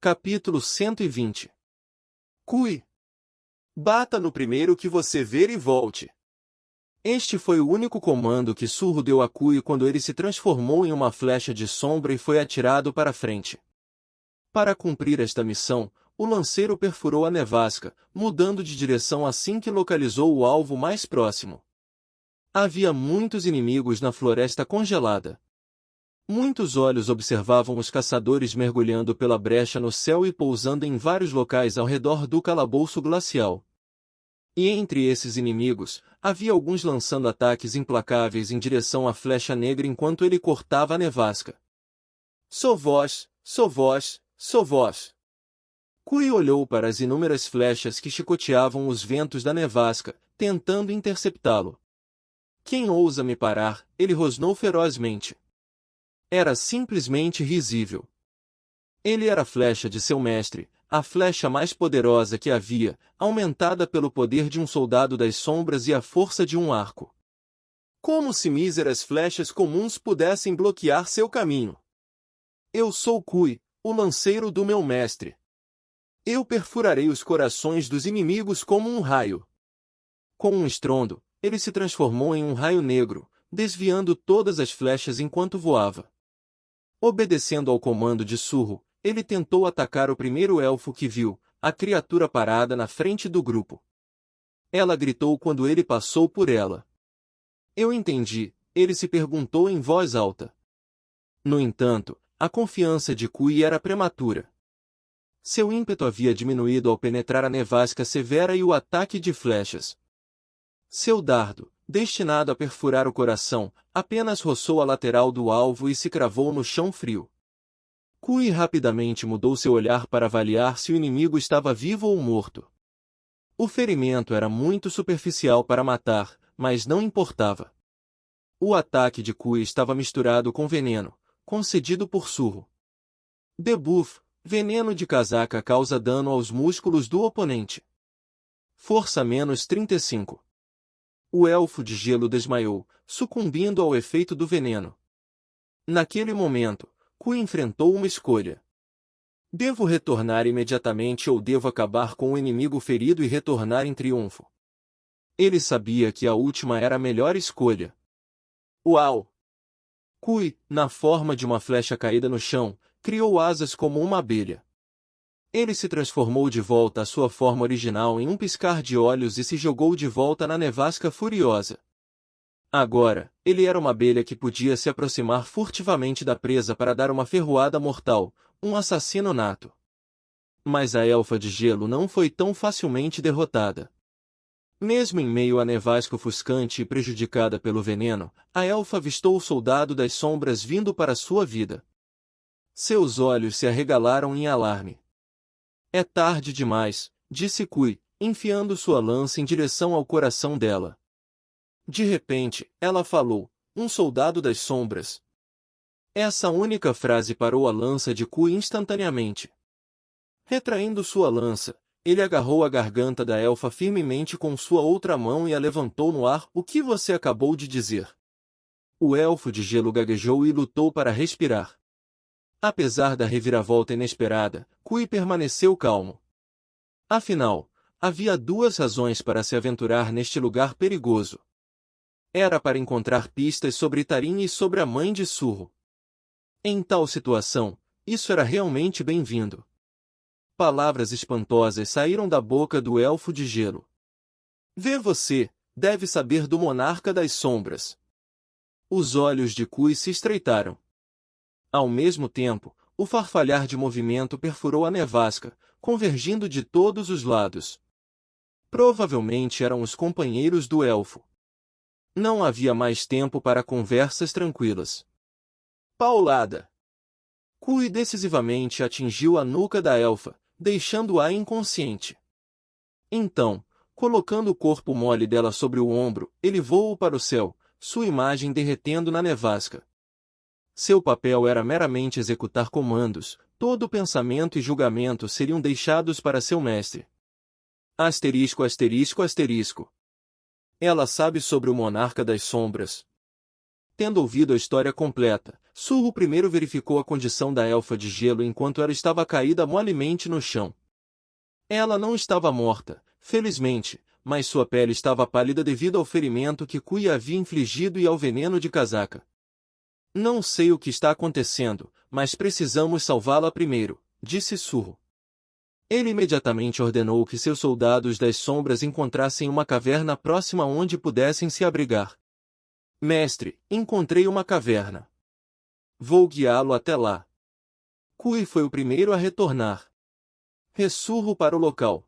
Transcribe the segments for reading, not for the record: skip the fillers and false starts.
Capítulo 120. Kui. Bata no primeiro que você ver e volte. Este foi o único comando que Surro deu a Kui quando ele se transformou em uma flecha de sombra e foi atirado para frente. Para cumprir esta missão, o lanceiro perfurou a nevasca, mudando de direção assim que localizou o alvo mais próximo. Havia muitos inimigos na floresta congelada. Muitos olhos observavam os caçadores mergulhando pela brecha no céu e pousando em vários locais ao redor do calabouço glacial. E entre esses inimigos, havia alguns lançando ataques implacáveis em direção à flecha negra enquanto ele cortava a nevasca. Sou vós, sou vós, sou vós. Kui olhou para as inúmeras flechas que chicoteavam os ventos da nevasca, tentando interceptá-lo. Quem ousa me parar? Ele rosnou ferozmente. Era simplesmente risível. Ele era a flecha de seu mestre, a flecha mais poderosa que havia, aumentada pelo poder de um soldado das sombras e a força de um arco. Como se míseras flechas comuns pudessem bloquear seu caminho. Eu sou Kui, o lanceiro do meu mestre. Eu perfurarei os corações dos inimigos como um raio. Com um estrondo, ele se transformou em um raio negro, desviando todas as flechas enquanto voava. Obedecendo ao comando de Surro, ele tentou atacar o primeiro elfo que viu, a criatura parada na frente do grupo. Ela gritou quando ele passou por ela. Eu entendi, ele se perguntou em voz alta. No entanto, a confiança de Kui era prematura. Seu ímpeto havia diminuído ao penetrar a nevasca severa e o ataque de flechas. Seu dardo, destinado a perfurar o coração, apenas roçou a lateral do alvo e se cravou no chão frio. Kui rapidamente mudou seu olhar para avaliar se o inimigo estava vivo ou morto. O ferimento era muito superficial para matar, mas não importava. O ataque de Kui estava misturado com veneno, concedido por Surro. Debuff, veneno de casaca causa dano aos músculos do oponente. Força menos 35. O elfo de gelo desmaiou, sucumbindo ao efeito do veneno. Naquele momento, Kui enfrentou uma escolha. Devo retornar imediatamente ou devo acabar com o inimigo ferido e retornar em triunfo? Ele sabia que a última era a melhor escolha. Uau! Kui, na forma de uma flecha caída no chão, criou asas como uma abelha. Ele se transformou de volta à sua forma original em um piscar de olhos e se jogou de volta na nevasca furiosa. Agora, ele era uma abelha que podia se aproximar furtivamente da presa para dar uma ferroada mortal, um assassino nato. Mas a elfa de gelo não foi tão facilmente derrotada. Mesmo em meio à nevasca ofuscante e prejudicada pelo veneno, a elfa avistou o soldado das sombras vindo para sua vida. Seus olhos se arregalaram em alarme. É tarde demais, disse Kui, enfiando sua lança em direção ao coração dela. De repente, ela falou, um soldado das sombras. Essa única frase parou a lança de Kui instantaneamente. Retraindo sua lança, ele agarrou a garganta da elfa firmemente com sua outra mão e a levantou no ar. O que você acabou de dizer? O elfo de gelo gaguejou e lutou para respirar. Apesar da reviravolta inesperada, Kui permaneceu calmo. Afinal, havia duas razões para se aventurar neste lugar perigoso. Era para encontrar pistas sobre Tarim e sobre a mãe de Surro. Em tal situação, isso era realmente bem-vindo. Palavras espantosas saíram da boca do elfo de gelo. Vê você, deve saber do monarca das sombras. Os olhos de Kui se estreitaram. Ao mesmo tempo, o farfalhar de movimento perfurou a nevasca, convergindo de todos os lados. Provavelmente eram os companheiros do elfo. Não havia mais tempo para conversas tranquilas. Paulada! Kui decisivamente atingiu a nuca da elfa, deixando-a inconsciente. Então, colocando o corpo mole dela sobre o ombro, ele voou para o céu, sua imagem derretendo na nevasca. Seu papel era meramente executar comandos, todo pensamento e julgamento seriam deixados para seu mestre. Asterisco, asterisco, asterisco. Ela sabe sobre o monarca das sombras. Tendo ouvido a história completa, Surro primeiro verificou a condição da elfa de gelo enquanto ela estava caída molemente no chão. Ela não estava morta, felizmente, mas sua pele estava pálida devido ao ferimento que Kui havia infligido e ao veneno de casaca. Não sei o que está acontecendo, mas precisamos salvá-la primeiro, disse Surro. Ele imediatamente ordenou que seus soldados das sombras encontrassem uma caverna próxima onde pudessem se abrigar. Mestre, encontrei uma caverna. Vou guiá-lo até lá. Kui foi o primeiro a retornar. Ressurro para o local.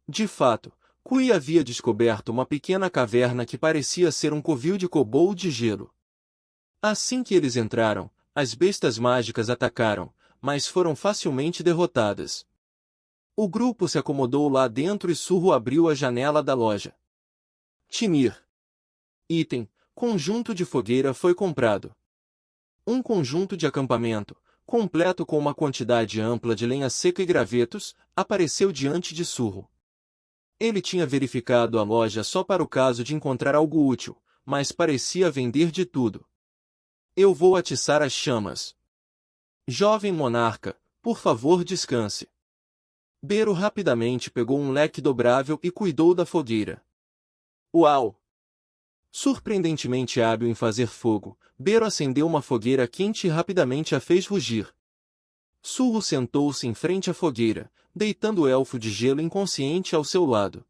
De fato, Kui havia descoberto uma pequena caverna que parecia ser um covil de kobold de gelo. Assim que eles entraram, as bestas mágicas atacaram, mas foram facilmente derrotadas. O grupo se acomodou lá dentro e Surro abriu a janela da loja. Timir. Item: conjunto de fogueira foi comprado. Um conjunto de acampamento, completo com uma quantidade ampla de lenha seca e gravetos, apareceu diante de Surro. Ele tinha verificado a loja só para o caso de encontrar algo útil, mas parecia vender de tudo. Eu vou atiçar as chamas. Jovem monarca, por favor descanse. Bero rapidamente pegou um leque dobrável e cuidou da fogueira. Uau! Surpreendentemente hábil em fazer fogo, Bero acendeu uma fogueira quente e rapidamente a fez rugir. Surro sentou-se em frente à fogueira, deitando o elfo de gelo inconsciente ao seu lado.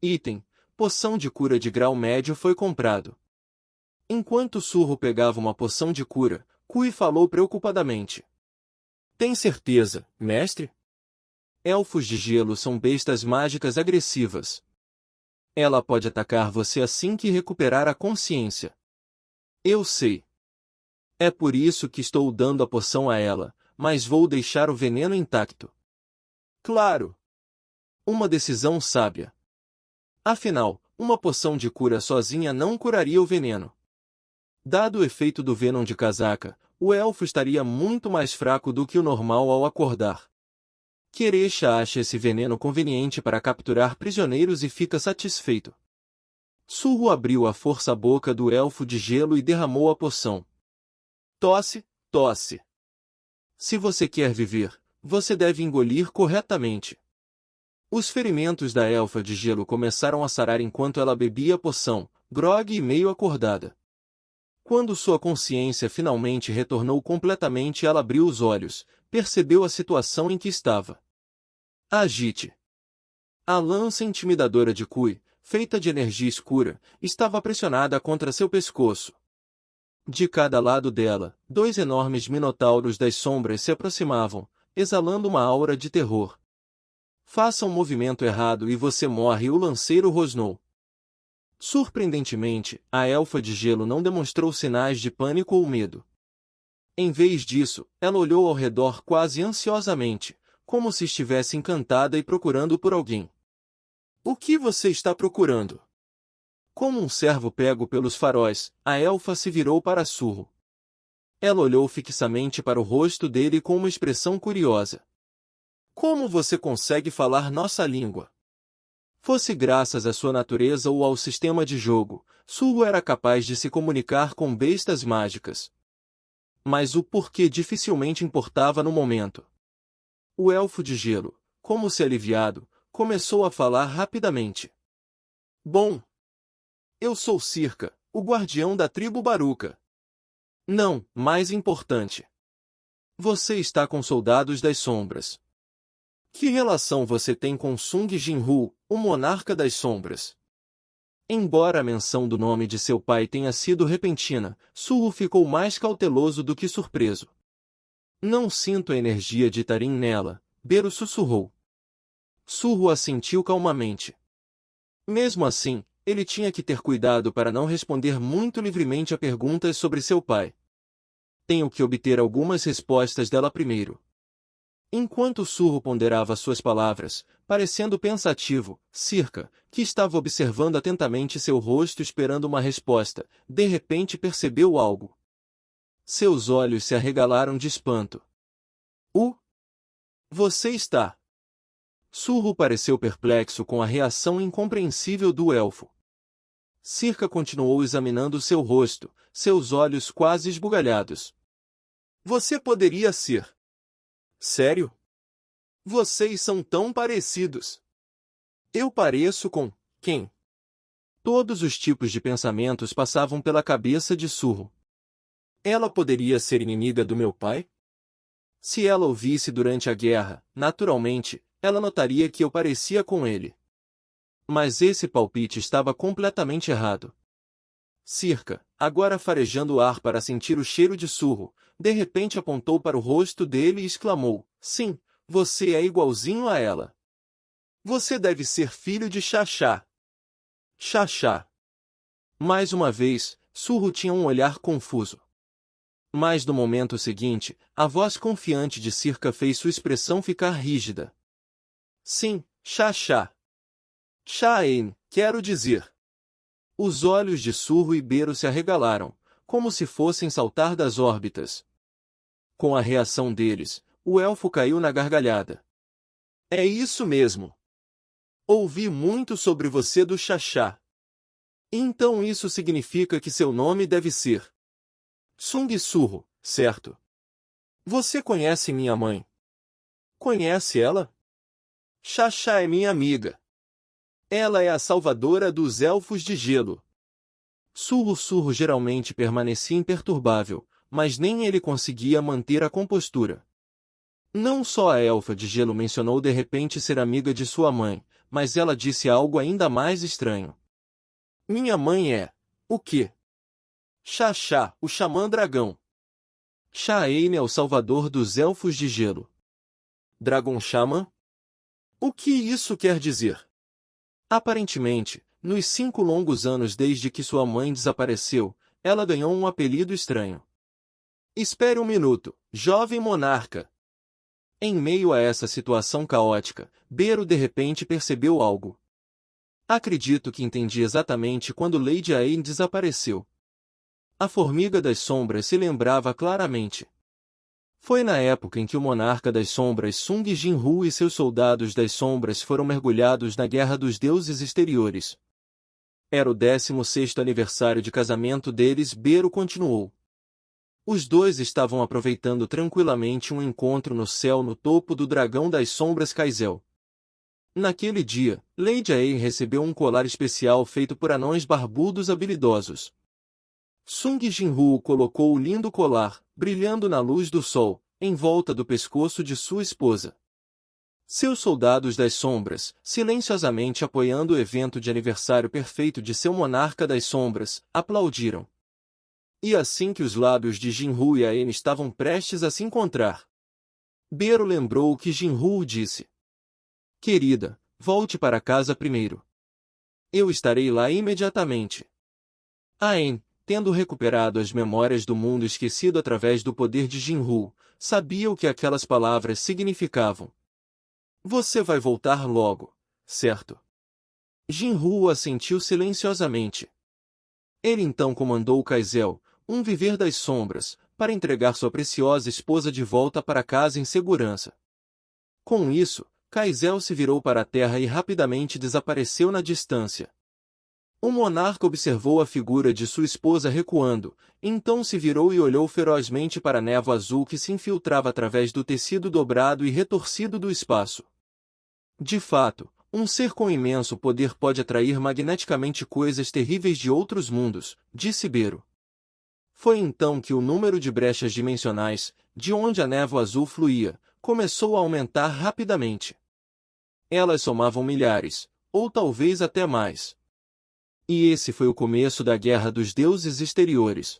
Item: poção de cura de grau médio foi comprado. Enquanto Surro pegava uma poção de cura, Kui falou preocupadamente. Tem certeza, mestre? Elfos de gelo são bestas mágicas agressivas. Ela pode atacar você assim que recuperar a consciência. Eu sei. É por isso que estou dando a poção a ela, mas vou deixar o veneno intacto. Claro. Uma decisão sábia. Afinal, uma poção de cura sozinha não curaria o veneno. Dado o efeito do Venom de casaca, o elfo estaria muito mais fraco do que o normal ao acordar. Querecha acha esse veneno conveniente para capturar prisioneiros e fica satisfeito. Surro abriu à força a boca do elfo de gelo e derramou a poção. Tosse, tosse. Se você quer viver, você deve engolir corretamente. Os ferimentos da elfa de gelo começaram a sarar enquanto ela bebia a poção, grogue e meio acordada. Quando sua consciência finalmente retornou completamente, ela abriu os olhos, percebeu a situação em que estava. Agite. A lança intimidadora de Kui, feita de energia escura, estava pressionada contra seu pescoço. De cada lado dela, dois enormes minotauros das sombras se aproximavam, exalando uma aura de terror. Faça um movimento errado e você morre, o lanceiro rosnou. Surpreendentemente, a elfa de gelo não demonstrou sinais de pânico ou medo. Em vez disso, ela olhou ao redor quase ansiosamente, como se estivesse encantada e procurando por alguém. O que você está procurando? Como um cervo pego pelos faróis, a elfa se virou para Surro. Ela olhou fixamente para o rosto dele com uma expressão curiosa. Como você consegue falar nossa língua? Fosse graças à sua natureza ou ao sistema de jogo, Surro era capaz de se comunicar com bestas mágicas. Mas o porquê dificilmente importava no momento. O elfo de gelo, como se aliviado, começou a falar rapidamente. Bom, eu sou Circa, o guardião da tribo Baruca. Não, mais importante. Você está com soldados das sombras. Que relação você tem com Sung Jinwoo, o monarca das sombras? Embora a menção do nome de seu pai tenha sido repentina, Surro ficou mais cauteloso do que surpreso. Não sinto a energia de Tarim nela, Bero sussurrou. Surro assentiu calmamente. Mesmo assim, ele tinha que ter cuidado para não responder muito livremente a perguntas sobre seu pai. Tenho que obter algumas respostas dela primeiro. Enquanto Surro ponderava suas palavras, parecendo pensativo, Circa, que estava observando atentamente seu rosto esperando uma resposta, de repente percebeu algo. Seus olhos se arregalaram de espanto. Você está... Surro pareceu perplexo com a reação incompreensível do elfo. Circa continuou examinando seu rosto, seus olhos quase esbugalhados. Você poderia ser. Sério? Vocês são tão parecidos. Eu pareço com quem? Todos os tipos de pensamentos passavam pela cabeça de Surro. Ela poderia ser inimiga do meu pai? Se ela o visse durante a guerra, naturalmente, ela notaria que eu parecia com ele. Mas esse palpite estava completamente errado. Circa, agora farejando o ar para sentir o cheiro de Surro, de repente apontou para o rosto dele e exclamou: sim, você é igualzinho a ela. Você deve ser filho de Xaxá. Xaxá. Mais uma vez, Surro tinha um olhar confuso. Mas no momento seguinte, a voz confiante de Circa fez sua expressão ficar rígida. Sim, Xaxá. Xaen, quero dizer. Os olhos de Surro e Bero se arregalaram, como se fossem saltar das órbitas. Com a reação deles, o elfo caiu na gargalhada. É isso mesmo. Ouvi muito sobre você do Xaxá. Então isso significa que seu nome deve ser Sung Surro, certo? Você conhece minha mãe? Conhece ela? Xaxá é minha amiga. Ela é a salvadora dos elfos de gelo. Surro geralmente permanecia imperturbável, mas nem ele conseguia manter a compostura. Não só a elfa de gelo mencionou de repente ser amiga de sua mãe, mas ela disse algo ainda mais estranho. Minha mãe é... o quê? Xaxá, o xamã dragão. Xaen é o salvador dos elfos de gelo. Dragon Shaman? O que isso quer dizer? Aparentemente, nos 5 longos anos desde que sua mãe desapareceu, ela ganhou um apelido estranho. Espere um minuto, jovem monarca. Em meio a essa situação caótica, Bero de repente percebeu algo. Acredito que entendi exatamente quando Lady Aen desapareceu. A formiga das sombras se lembrava claramente. Foi na época em que o monarca das sombras Sung Jinwoo e seus soldados das sombras foram mergulhados na Guerra dos Deuses Exteriores. Era o 16º aniversário de casamento deles. Bero continuou. Os dois estavam aproveitando tranquilamente um encontro no céu no topo do dragão das sombras Kaizel. Naquele dia, Lady Aen recebeu um colar especial feito por anões barbudos habilidosos. Sung Jinwoo colocou o lindo colar, brilhando na luz do sol, em volta do pescoço de sua esposa. Seus soldados das sombras, silenciosamente apoiando o evento de aniversário perfeito de seu monarca das sombras, aplaudiram. E assim que os lábios de Jinwoo e Aen estavam prestes a se encontrar, Bero lembrou o que Jinwoo disse. Querida, volte para casa primeiro. Eu estarei lá imediatamente. Aen, tendo recuperado as memórias do mundo esquecido através do poder de Jinwoo, sabia o que aquelas palavras significavam. Você vai voltar logo, certo? Jinwoo assentiu silenciosamente. Ele então comandou Kaizel, um viver das sombras, para entregar sua preciosa esposa de volta para casa em segurança. Com isso, Kaizel se virou para a terra e rapidamente desapareceu na distância. O monarca observou a figura de sua esposa recuando, então se virou e olhou ferozmente para a névoa azul que se infiltrava através do tecido dobrado e retorcido do espaço. De fato, um ser com imenso poder pode atrair magneticamente coisas terríveis de outros mundos, disse Bero. Foi então que o número de brechas dimensionais, de onde a névoa azul fluía, começou a aumentar rapidamente. Elas somavam milhares, ou talvez até mais. E esse foi o começo da Guerra dos Deuses Exteriores.